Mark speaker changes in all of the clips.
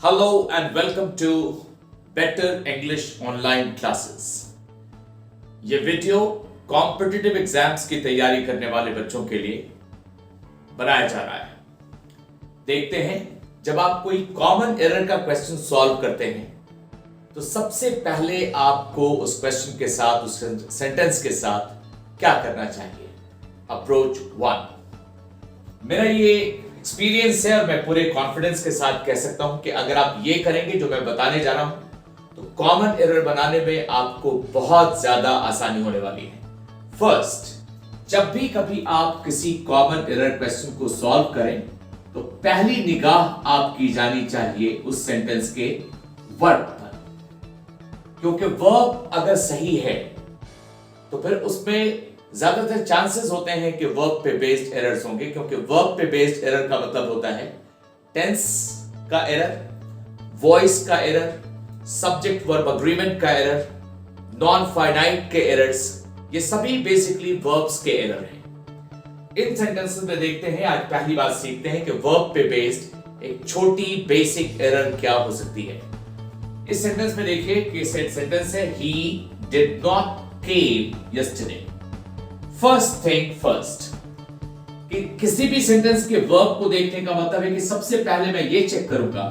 Speaker 1: Hello and welcome to Better English Online Classes। ये video competitive exams की तैयारी करने वाले बच्चों के लिए बनाया जा रहा है। देखते हैं, जब आप कोई कॉमन एरर का क्वेश्चन सॉल्व करते हैं तो सबसे पहले आपको उस क्वेश्चन के साथ, उस सेंटेंस के साथ क्या करना चाहिए। अप्रोच 1। मेरा ये एक्सपीरियंस है और मैं पूरे कॉन्फिडेंस के साथ कह सकता हूं कि अगर आप ये करेंगे जो मैं बताने जा रहा हूं तो कॉमन एरर बनाने में आपको बहुत ज्यादा आसानी होने वाली है। फर्स्ट, जब भी कभी आप किसी कॉमन एरर क्वेश्चन को सॉल्व करें तो पहली निगाह आपकी जानी चाहिए उस सेंटेंस के वर्ब पर, क्योंकि वर्ब अगर सही है तो फिर उसमें ज्यादातर चांसेस होते हैं कि वर्ब पे बेस्ड एरर्स होंगे, क्योंकि वर्ब पे बेस्ड एरर का मतलब होता है टेंस का एरर, वॉइस का एरर, सब्जेक्ट वर्ब अग्रीमेंट का एरर, नॉन फाइनाइट के एरर्स, ये सभी बेसिकली वर्ब्स के एरर हैं। इन सेंटेंसेस में देखते हैं, आज पहली बात सीखते हैं कि वर्ब पे बेस्ड एक छोटी बेसिक एरर क्या हो सकती है। इस सेंटेंस में देखिए कि सेंटेंस है he did not came yesterday. First thing first, कि किसी भी सेंटेंस के वर्ब को देखने का मतलब है कि सबसे पहले मैं ये चेक करूंगा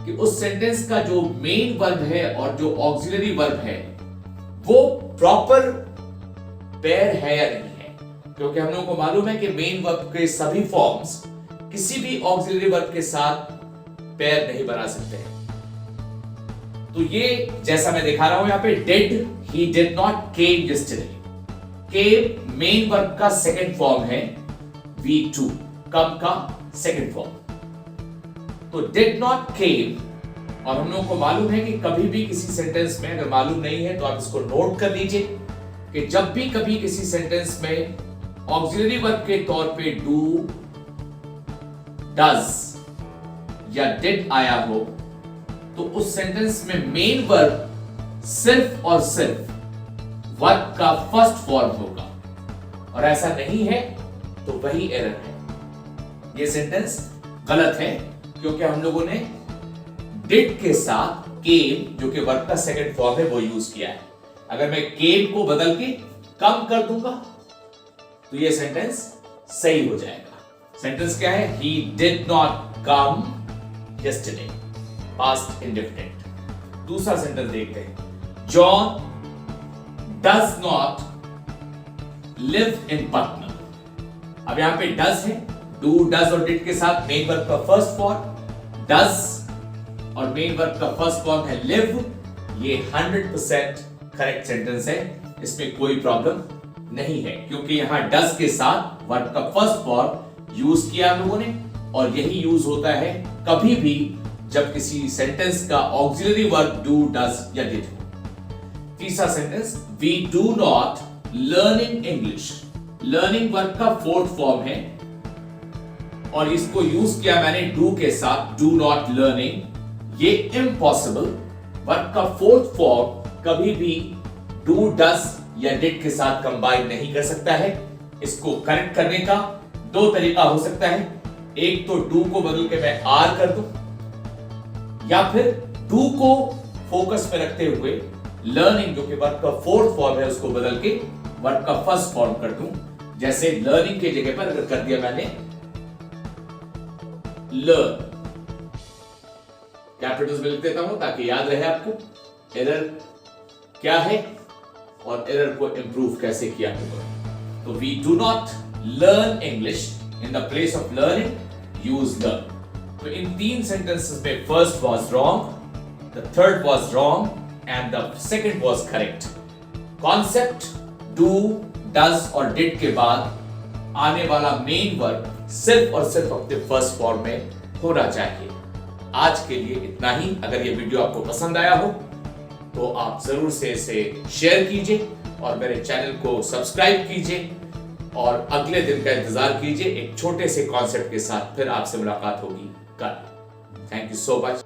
Speaker 1: कि उस सेंटेंस का जो मेन वर्ब है और जो ऑक्सिलरी वर्ब है वो प्रॉपर पेयर है या नहीं है, क्योंकि हम लोगों को मालूम है कि मेन वर्ब के सभी फॉर्म्स किसी भी ऑक्सिलरी वर्ब के साथ पेयर नहीं बना सकते हैं। तो ये जैसा मैं दिखा रहा हूं यहां पे, did, he did not came yesterday. Came main verb का सेकंड फॉर्म है V2, कम का सेकंड फॉर्म। तो डिड नॉट केम, और हम लोगों को मालूम है कि कभी भी किसी सेंटेंस में, अगर मालूम नहीं है तो आप इसको नोट कर लीजिए कि जब भी कभी किसी सेंटेंस में ऑक्सिलरी वर्ब के तौर पे डू, डज या डिड आया हो तो उस सेंटेंस में मेन वर्ब सिर्फ और सिर्फ वर्ब का फर्स्ट फॉर्म होगा, और ऐसा नहीं है तो वही एरर है। ये सेंटेंस गलत है क्योंकि हम लोगों ने डिड के साथ केम, जो कि वर्ब का सेकंड फॉर्म है, वो यूज किया है। अगर मैं केम को बदल के कम कर दूंगा तो ये सेंटेंस सही हो जाएगा। सेंटेंस क्या है? He did not come yesterday, past indefinite. दूसरा सेंटेंस देखते हैं, John does not live in Patna। अब यहां पे does है, do, does और did के साथ मेन वर्ब का फर्स्ट फॉर्म does और मेन वर्ब का फर्स्ट फॉर्म है live। ये 100% करेक्ट सेंटेंस है, इसमें कोई प्रॉब्लम नहीं है, क्योंकि यहां does के साथ वर्ब का फर्स्ट फॉर्म यूज किया हम लोगों ने, और यही यूज होता है कभी भी जब किसी सेंटेंस का ऑक्सिलरी वर्ब do, does या did हो। तीसरा sentence, we do not learning English। Learning verb का फोर्थ फॉर्म है और इसको यूज किया मैंने do के साथ, do not learning। ये इम्पॉसिबल, वर्ब का फोर्थ फॉर्म कभी भी do, does या did के साथ कंबाइन नहीं कर सकता है। इसको करेक्ट करने का दो तरीका हो सकता है, एक तो do को बदल के मैं are कर दूं, या फिर do को फोकस में रखते हुए लर्निंग, जो कि वर्ब का फोर्थ फॉर्म है, उसको बदल के वर्ब का फर्स्ट फॉर्म कर दूं। जैसे लर्निंग के जगह पर अगर कर दिया मैंने लर्न, कैपिटल्स में लिख देता हूं ताकि याद रहे आपको एरर क्या है और एरर को इंप्रूव कैसे किया होगा। तो we do not learn English, in the place of learning use learn. तो इन तीन सेंटेंसेस में first was wrong, the third was wrong and the second was correct। Concept do, does और did के बाद आने वाला मेन वर्ब सिर्फ और सिर्फ अपने फर्स्ट फॉर्म में होना चाहिए। आज के लिए इतना ही। अगर ये वीडियो आपको पसंद आया हो तो आप जरूर से इसे शेयर कीजिए और मेरे चैनल को सब्सक्राइब कीजिए, और अगले दिन का इंतजार कीजिए। एक छोटे से कॉन्सेप्ट के साथ फिर आपसे मुलाकात होगी कल। Thank you so much.